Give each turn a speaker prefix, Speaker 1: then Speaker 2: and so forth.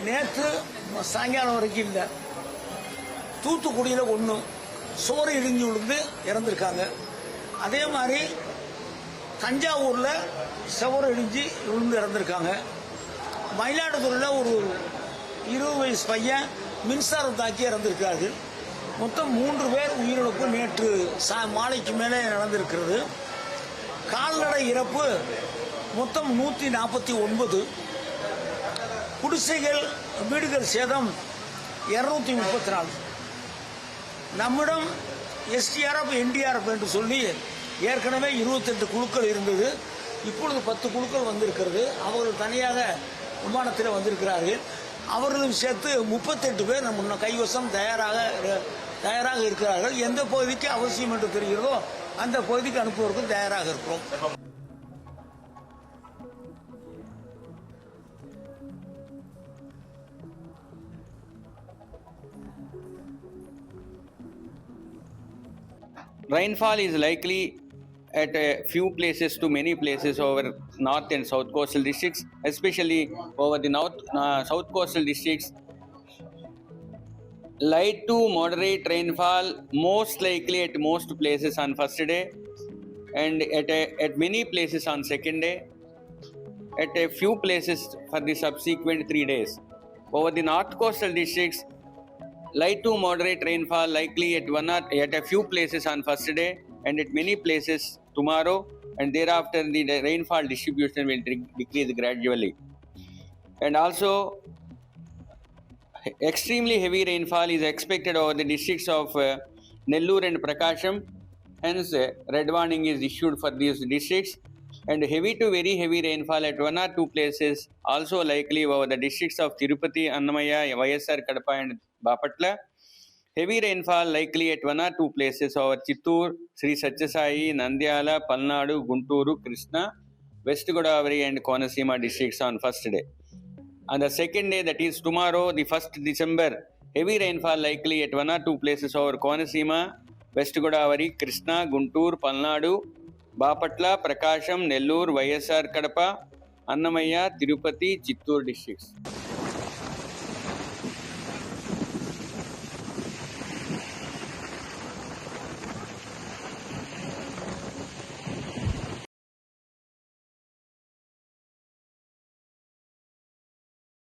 Speaker 1: நேற்று சாயங்காலம் வரைக்கும் இல்லை. தூத்துக்குடியில் ஒன்று சோறு இடிஞ்சு விழுந்து இறந்துருக்காங்க. அதே மாதிரி தஞ்சாவூரில் சவறு இடிஞ்சு விழுந்து இறந்துருக்காங்க. மயிலாடுதுறையில் ஒரு 20 வயசு பையன் மின்சாரம் தாக்கி இறந்திருக்கார்கள். மொத்தம் 3 பேர் உயிரிழப்பு நேற்று மாலைக்கு மேலே நடந்திருக்கிறது. கால்நடை இறப்பு மொத்தம் 149. குடிசைகள் வீடுகள் சேதம் 234. நம்மிடம் SDRF NDRF என்று சொல்லி ஏற்கனவே 28 குழுக்கள் இருந்தது. இப்பொழுது 10 குழுக்கள் வந்திருக்கிறது. அவர்கள் தனியாக விமானத்தில் வந்திருக்கிறார்கள். அவர்களும் சேர்த்து 38 பேர் நம்ம கைவசம் தயாராக இருக்கிறார்கள். எந்த பகுதிக்கு அவசியம் என்று தெரிகிறதோ அந்த பகுதிக்கு அனுப்புவதற்கும் தயாராக இருக்கிறோம்.
Speaker 2: Rainfall is likely at a few places to many places over north and south coastal districts, especially over the south coastal districts. Light to moderate rainfall most likely at most places on first day, and at many places on second day, at a few places for the subsequent 3 days. Over the north coastal districts, light to moderate rainfall likely at a few places on first day and at many places tomorrow, and thereafter the rainfall distribution will decrease gradually. And also extremely heavy rainfall is expected over the districts of Nellore and Prakasham. Hence red warning is issued for these districts, and heavy to very heavy rainfall at 1 or 2 places also likely over the districts of Tirupati, Annamaya, YSR Kadapa and Bapatla. Heavy rainfall likely at 1 or 2 places over Chittoor, Sri Satyasai, Nandyala, Palnadu, Guntur, Krishna, West Godavari and Konaseema districts on first day. On the second day, that is tomorrow, the 1st December, heavy rainfall likely at 1 or 2 places over Konaseema, West Godavari, Krishna, Guntur, Palnadu, Bapatla, Prakasham, Nellore, YSR Kadapa, Annamaya, Tirupati, Chittoor districts.